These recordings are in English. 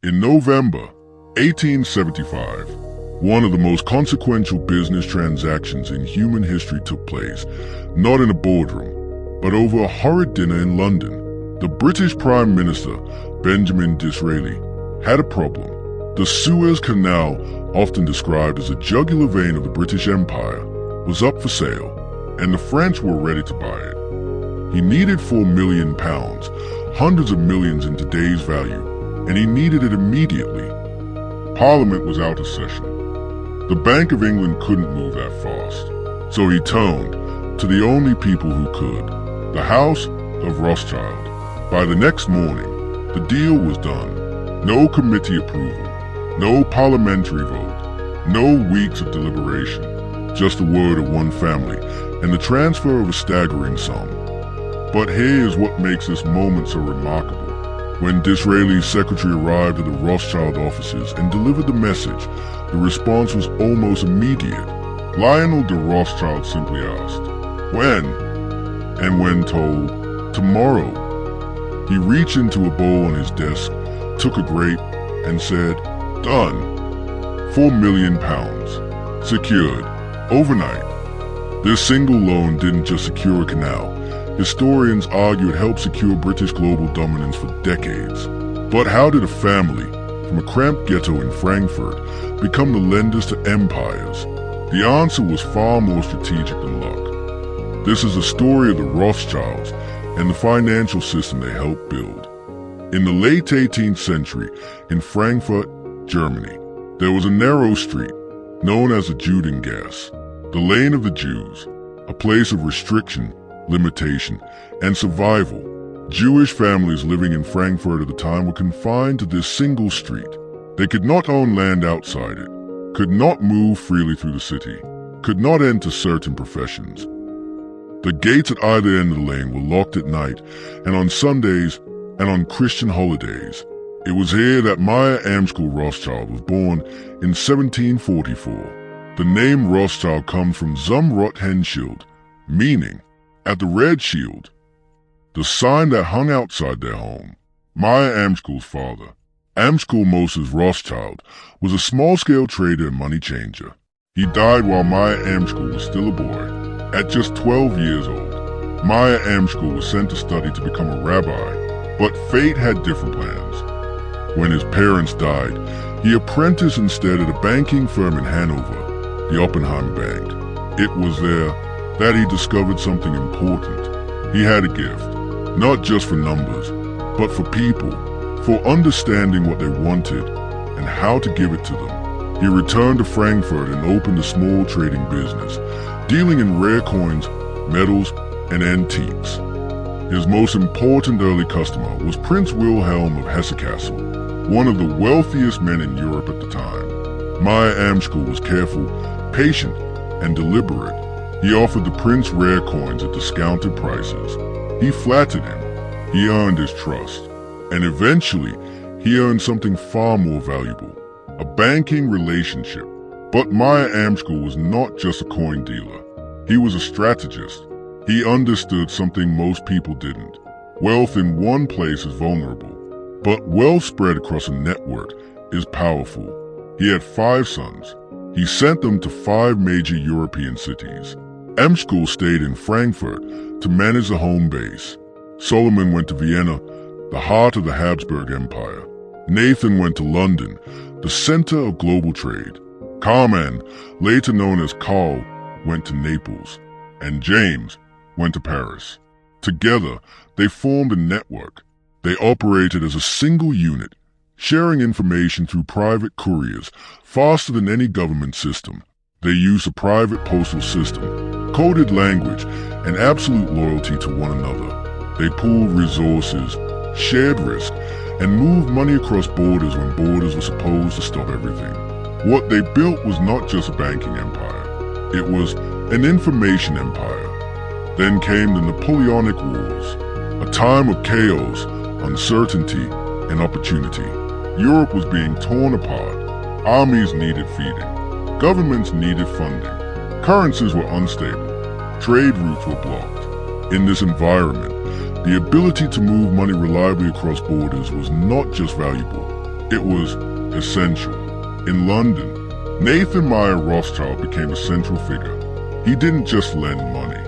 In November 1875, one of the most consequential business transactions in human history took place, not in a boardroom, but over a horrid dinner in London. The British Prime Minister, Benjamin Disraeli, had a problem. The Suez Canal, often described as a jugular vein of the British Empire, was up for sale, and the French were ready to buy it. He needed £4 million, hundreds of millions in today's value, and he needed it immediately. Parliament was out of session. The Bank of England couldn't move that fast, so he turned to the only people who could, the House of Rothschild. By the next morning, the deal was done. No committee approval, no parliamentary vote, no weeks of deliberation, just the word of one family and the transfer of a staggering sum. But here is what makes this moment so remarkable. When Disraeli's secretary arrived at the Rothschild offices and delivered the message, the response was almost immediate. Lionel de Rothschild simply asked, "When?" And when told, "Tomorrow." He reached into a bowl on his desk, took a grape, and said, "Done. £4 million. Secured. Overnight." This single loan didn't just secure a canal. Historians argue it helped secure British global dominance for decades. But how did a family from a cramped ghetto in Frankfurt become the lenders to empires? The answer was far more strategic than luck. This is the story of the Rothschilds and the financial system they helped build. In the late 18th century, in Frankfurt, Germany, there was a narrow street known as the Judengasse, the lane of the Jews, a place of restriction, limitation, and survival. Jewish families living in Frankfurt at the time were confined to this single street. They could not own land outside it, could not move freely through the city, could not enter certain professions. The gates at either end of the lane were locked at night, and on Sundays and on Christian holidays. It was here that Maya Amschel Rothschild was born in 1744. The name Rothschild comes from zum Rothschild, meaning at the red shield, the sign that hung outside their home. Maya Amschel's father, Amschel Moses Rothschild, was a small-scale trader and money changer. He died while Maya Amschel was still a boy. At just 12 years old, Maya Amschel was sent to study to become a rabbi, but fate had different plans. When his parents died, he apprenticed instead at a banking firm in Hanover, the Oppenheim Bank. It was there that he discovered something important. He had a gift, not just for numbers, but for people, for understanding what they wanted and how to give it to them. He returned to Frankfurt and opened a small trading business, dealing in rare coins, metals, and antiques. His most important early customer was Prince Wilhelm of Hesse-Kassel, one of the wealthiest men in Europe at the time. Maya Amschel was careful, patient, and deliberate. He offered the prince rare coins at discounted prices. He flattered him. He earned his trust. And eventually, he earned something far more valuable, a banking relationship. But Maya Amschel was not just a coin dealer. He was a strategist. He understood something most people didn't. Wealth in one place is vulnerable, but wealth spread across a network is powerful. He had 5 sons. He sent them to 5 major European cities. Amschel stayed in Frankfurt to manage the home base. Solomon went to Vienna, the heart of the Habsburg Empire. Nathan went to London, the center of global trade. Carman, later known as Karl, went to Naples. And James went to Paris. Together, they formed a network. They operated as a single unit, sharing information through private couriers faster than any government system. They used a private postal system, coded language, and absolute loyalty to one another. They pooled resources, shared risk, and moved money across borders when borders were supposed to stop everything. What they built was not just a banking empire. It was an information empire. Then came the Napoleonic Wars, a time of chaos, uncertainty, and opportunity. Europe was being torn apart. Armies needed feeding. Governments needed funding. Currencies were unstable. Trade routes were blocked. In this environment, the ability to move money reliably across borders was not just valuable. It was essential. In London, Nathan Meyer Rothschild became a central figure. He didn't just lend money.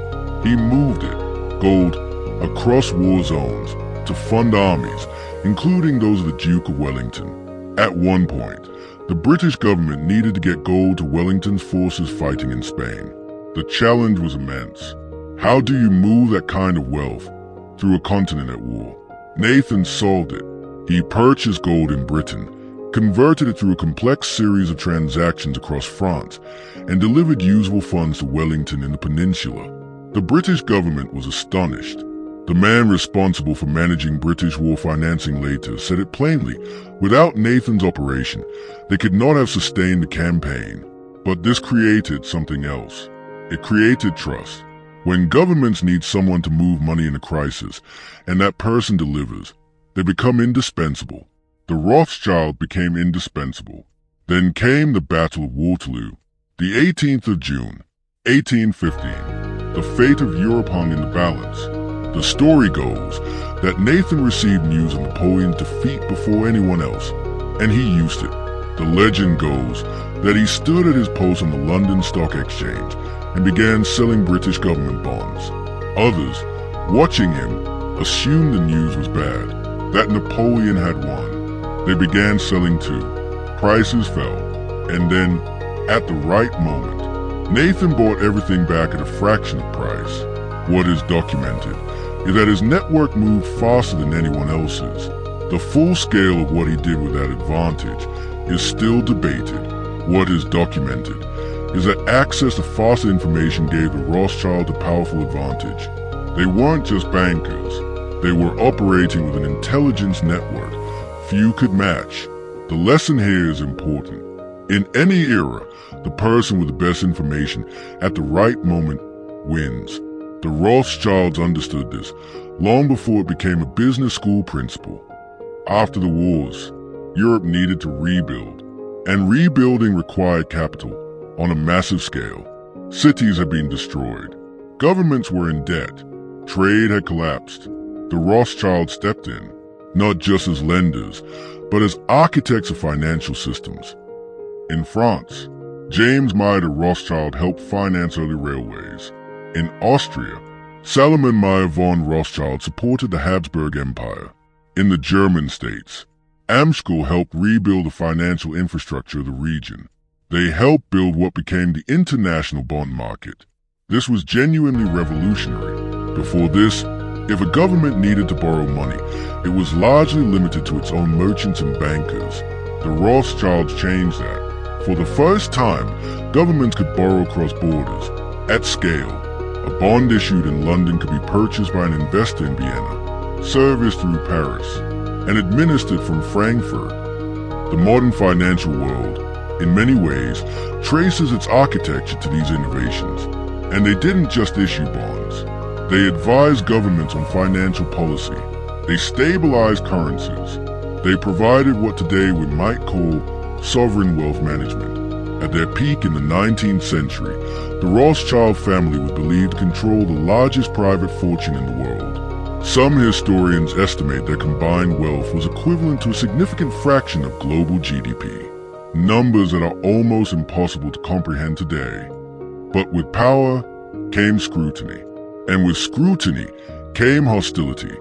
He moved it, gold, across war zones to fund armies, including those of the Duke of Wellington. At one point, the British government needed to get gold to Wellington's forces fighting in Spain. The challenge was immense. How do you move that kind of wealth through a continent at war? Nathan solved it. He purchased gold in Britain, converted it through a complex series of transactions across France, and delivered usable funds to Wellington in the peninsula. The British government was astonished. The man responsible for managing British war financing later said it plainly: without Nathan's operation, they could not have sustained the campaign. But this created something else. It created trust. When governments need someone to move money in a crisis, and that person delivers, they become indispensable. The Rothschild became indispensable. Then came the Battle of Waterloo, the 18th of June, 1815. The fate of Europe hung in the balance. The story goes that Nathan received news of Napoleon's defeat before anyone else, and he used it. The legend goes that he stood at his post on the London Stock Exchange and began selling British government bonds. Others, watching him, assumed the news was bad, that Napoleon had won. They began selling too. Prices fell, and then, at the right moment, Nathan bought everything back at a fraction of price. What is documented is that his network moved faster than anyone else's. The full scale of what he did with that advantage is still debated. What is documented is that access to faster information gave the Rothschild a powerful advantage. They weren't just bankers. They were operating with an intelligence network few could match. The lesson here is important. In any era, the person with the best information at the right moment wins. The Rothschilds understood this long before it became a business school principle. After the wars, Europe needed to rebuild, and rebuilding required capital on a massive scale. Cities had been destroyed. Governments were in debt. Trade had collapsed. The Rothschilds stepped in, not just as lenders, but as architects of financial systems. In France, James Meyer Rothschild helped finance early railways. In Austria, Salomon Meyer von Rothschild supported the Habsburg Empire. In the German states, Amschel helped rebuild the financial infrastructure of the region. They helped build what became the international bond market. This was genuinely revolutionary. Before this, if a government needed to borrow money, it was largely limited to its own merchants and bankers. The Rothschilds changed that. For the first time, governments could borrow across borders, at scale. A bond issued in London could be purchased by an investor in Vienna, serviced through Paris, and administered from Frankfurt. The modern financial world, in many ways, traces its architecture to these innovations. And they didn't just issue bonds. They advised governments on financial policy. They stabilized currencies. They provided what today we might call sovereign wealth management. At their peak in the 19th century, the Rothschild family was believed to control the largest private fortune in the world. Some historians estimate their combined wealth was equivalent to a significant fraction of global GDP. Numbers that are almost impossible to comprehend today. But with power came scrutiny. And with scrutiny came hostility.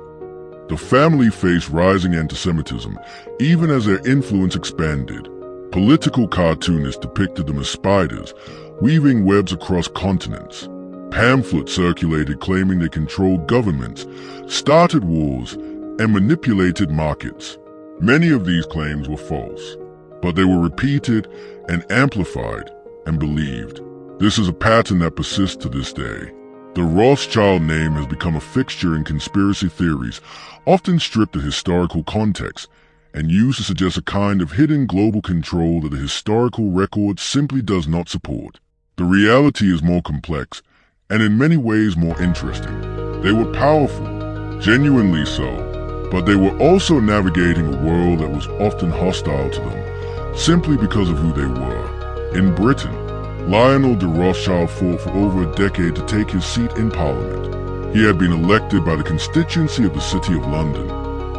The family faced rising anti-Semitism, even as their influence expanded. Political cartoonists depicted them as spiders, weaving webs across continents. Pamphlets circulated claiming they controlled governments, started wars, and manipulated markets. Many of these claims were false, but they were repeated and amplified and believed. This is a pattern that persists to this day. The Rothschild name has become a fixture in conspiracy theories, often stripped of historical context, and used to suggest a kind of hidden global control that the historical record simply does not support. The reality is more complex, and in many ways more interesting. They were powerful, genuinely so, but they were also navigating a world that was often hostile to them, simply because of who they were. In Britain, Lionel de Rothschild fought for over a decade to take his seat in Parliament. He had been elected by the constituency of the City of London,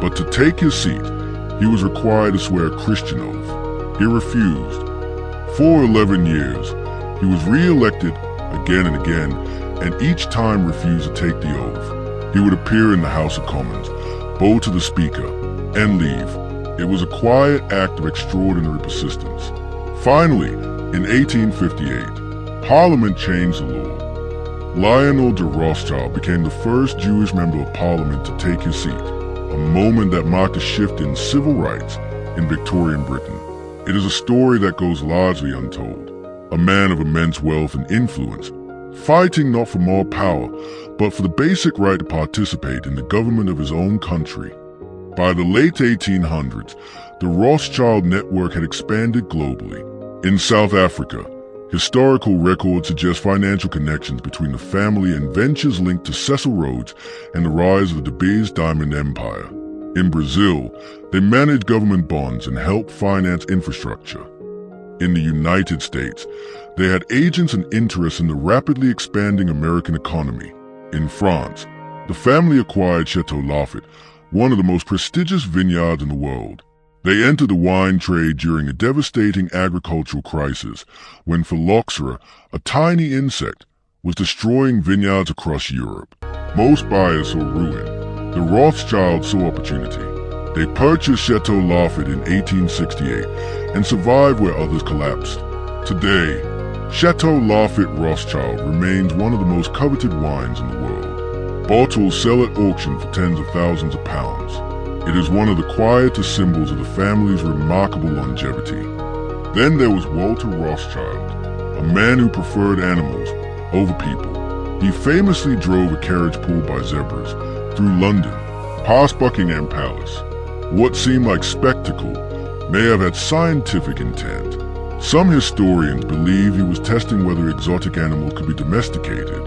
but to take his seat, he was required to swear a Christian oath. He refused. For 11 years, he was re-elected again and again, and each time refused to take the oath. He would appear in the House of Commons, bow to the Speaker, and leave. It was a quiet act of extraordinary persistence. Finally, in 1858, Parliament changed the law. Lionel de Rothschild became the first Jewish member of Parliament to take his seat, a moment that marked a shift in civil rights in Victorian Britain. It is a story that goes largely untold. A man of immense wealth and influence, fighting not for more power, but for the basic right to participate in the government of his own country. By the late 1800s, the Rothschild network had expanded globally. In South Africa, historical records suggest financial connections between the family and ventures linked to Cecil Rhodes and the rise of the De Beers Diamond Empire. In Brazil, they managed government bonds and helped finance infrastructure. In the United States, they had agents and interests in the rapidly expanding American economy. In France, the family acquired Chateau Lafite, one of the most prestigious vineyards in the world. They entered the wine trade during a devastating agricultural crisis when phylloxera, a tiny insect, was destroying vineyards across Europe. Most buyers saw ruin. The Rothschilds saw opportunity. They purchased Chateau Lafite in 1868 and survived where others collapsed. Today, Chateau Lafite Rothschild remains one of the most coveted wines in the world. Bottles sell at auction for tens of thousands of pounds. It is one of the quietest symbols of the family's remarkable longevity. Then there was Walter Rothschild, a man who preferred animals over people. He famously drove a carriage pulled by zebras through London, past Buckingham Palace. What seemed like spectacle may have had scientific intent. Some historians believe he was testing whether exotic animals could be domesticated.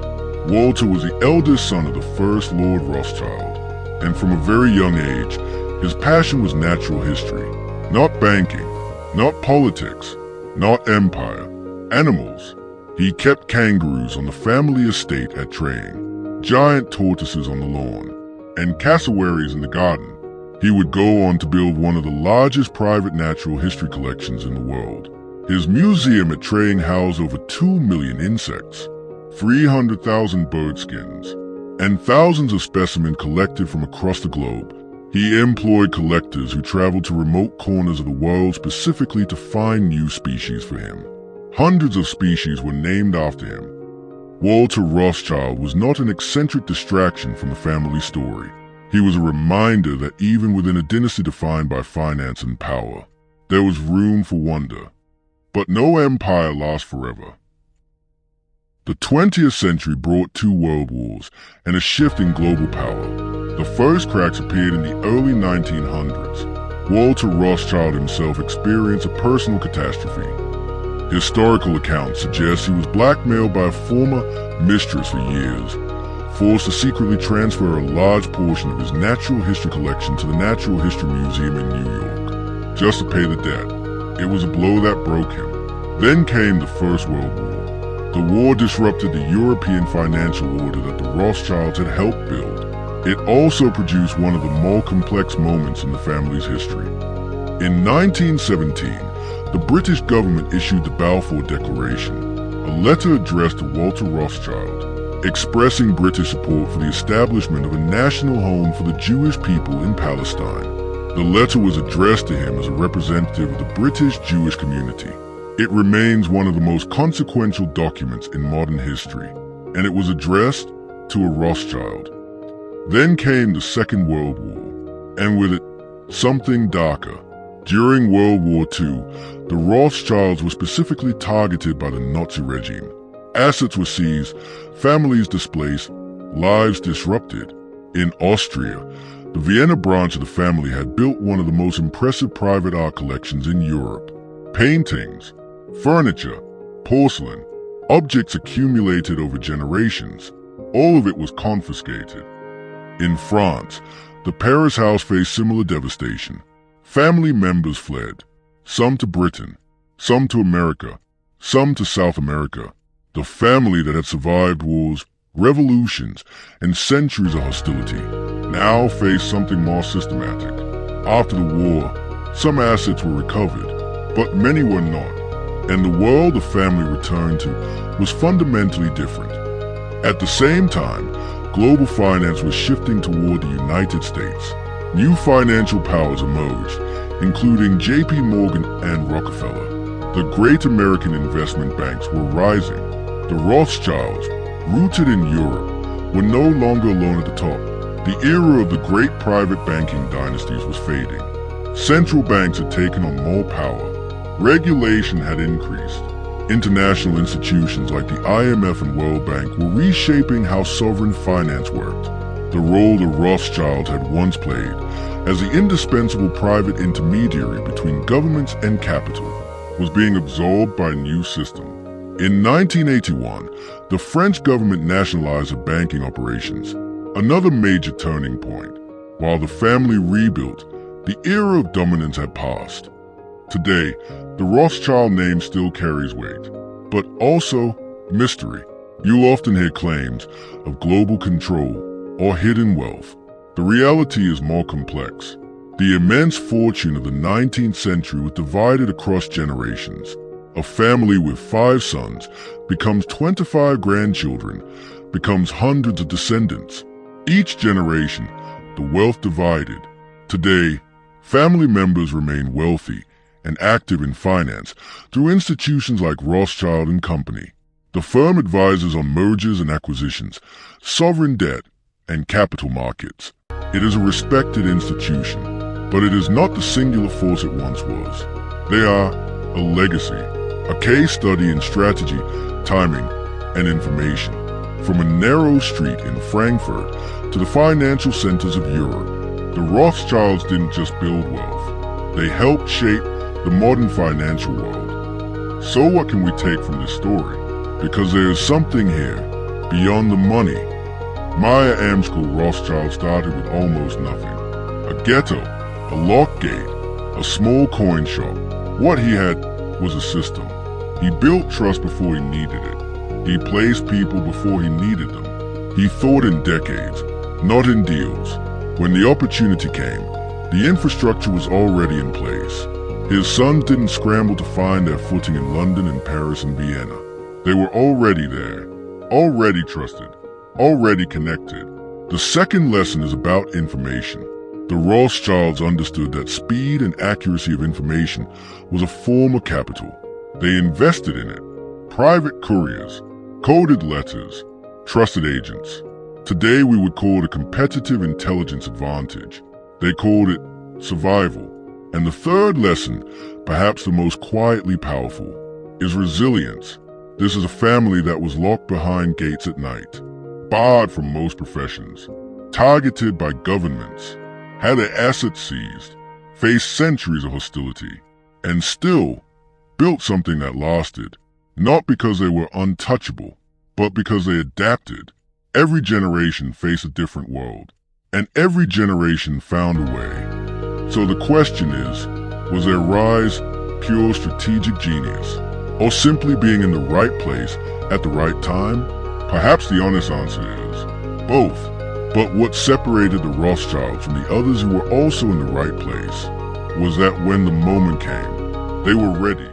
Walter was the eldest son of the first Lord Rothschild, and from a very young age, his passion was natural history. Not banking, not politics, not empire, animals. He kept kangaroos on the family estate at Traying, giant tortoises on the lawn, and cassowaries in the garden. He would go on to build one of the largest private natural history collections in the world. His museum at Traying housed over 2 million insects, 300,000 bird skins, and thousands of specimens collected from across the globe. He employed collectors who traveled to remote corners of the world specifically to find new species for him. Hundreds of species were named after him. Walter Rothschild was not an eccentric distraction from the family story. He was a reminder that even within a dynasty defined by finance and power, there was room for wonder. But no empire lasts forever. The 20th century brought 2 world wars and a shift in global power. The first cracks appeared in the early 1900s. Walter Rothschild himself experienced a personal catastrophe. Historical accounts suggest he was blackmailed by a former mistress for years, forced to secretly transfer a large portion of his natural history collection to the Natural History Museum in New York, just to pay the debt. It was a blow that broke him. Then came the First World War. The war disrupted the European financial order that the Rothschilds had helped build. It also produced one of the more complex moments in the family's history. In 1917, the British government issued the Balfour Declaration, a letter addressed to Walter Rothschild, expressing British support for the establishment of a national home for the Jewish people in Palestine. The letter was addressed to him as a representative of the British Jewish community. It remains one of the most consequential documents in modern history, and it was addressed to a Rothschild. Then came the Second World War, and with it, something darker. During World War II, the Rothschilds were specifically targeted by the Nazi regime. Assets were seized, families displaced, lives disrupted. In Austria, the Vienna branch of the family had built one of the most impressive private art collections in Europe. Paintings, furniture, porcelain, objects accumulated over generations. All of it was confiscated. In France, the Paris house faced similar devastation. Family members fled, some to Britain, some to America, some to South America. The family that had survived wars, revolutions, and centuries of hostility now faced something more systematic. After the war, some assets were recovered, but many were not, and the world the family returned to was fundamentally different. At the same time, global finance was shifting toward the United States. New financial powers emerged, including J.P. Morgan and Rockefeller. The great American investment banks were rising. The Rothschilds, rooted in Europe, were no longer alone at the top. The era of the great private banking dynasties was fading. Central banks had taken on more power. Regulation had increased. International institutions like the IMF and World Bank were reshaping how sovereign finance worked. The role the Rothschilds had once played as the indispensable private intermediary between governments and capital was being absorbed by a new system. In 1981, the French government nationalized their banking operations, another major turning point. While the family rebuilt, the era of dominance had passed. Today, the Rothschild name still carries weight, but also mystery. You'll often hear claims of global control or hidden wealth. The reality is more complex. The immense fortune of the 19th century was divided across generations. A family with 5 sons becomes 25 grandchildren, becomes hundreds of descendants. Each generation, the wealth divided. Today, family members remain wealthy and active in finance through institutions like Rothschild and Company. The firm advises on mergers and acquisitions, sovereign debt, and capital markets. It is a respected institution, but it is not the singular force it once was. They are a legacy, a case study in strategy, timing, and information. From a narrow street in Frankfurt to the financial centers of Europe, the Rothschilds didn't just build wealth. They helped shape the modern financial world. So what can we take from this story? Because there is something here, beyond the money. Meyer Amschel Rothschild started with almost nothing. A ghetto, a locked gate, a small coin shop. What he had was a system. He built trust before he needed it. He placed people before he needed them. He thought in decades, not in deals. When the opportunity came, the infrastructure was already in place. His sons didn't scramble to find their footing in London and Paris and Vienna. They were already there, already trusted, already connected. The second lesson is about information. The Rothschilds understood that speed and accuracy of information was a form of capital. They invested in it. Private couriers, coded letters, trusted agents. Today we would call it a competitive intelligence advantage. They called it survival. And the third lesson, perhaps the most quietly powerful, is resilience. This is a family that was locked behind gates at night, barred from most professions, targeted by governments, had their assets seized, faced centuries of hostility, and still built something that lasted, not because they were untouchable, but because they adapted. Every generation faced a different world, and every generation found a way. So the question is, was their rise pure strategic genius, or simply being in the right place at the right time? Perhaps the honest answer is both. But what separated the Rothschilds from the others who were also in the right place was that when the moment came, they were ready.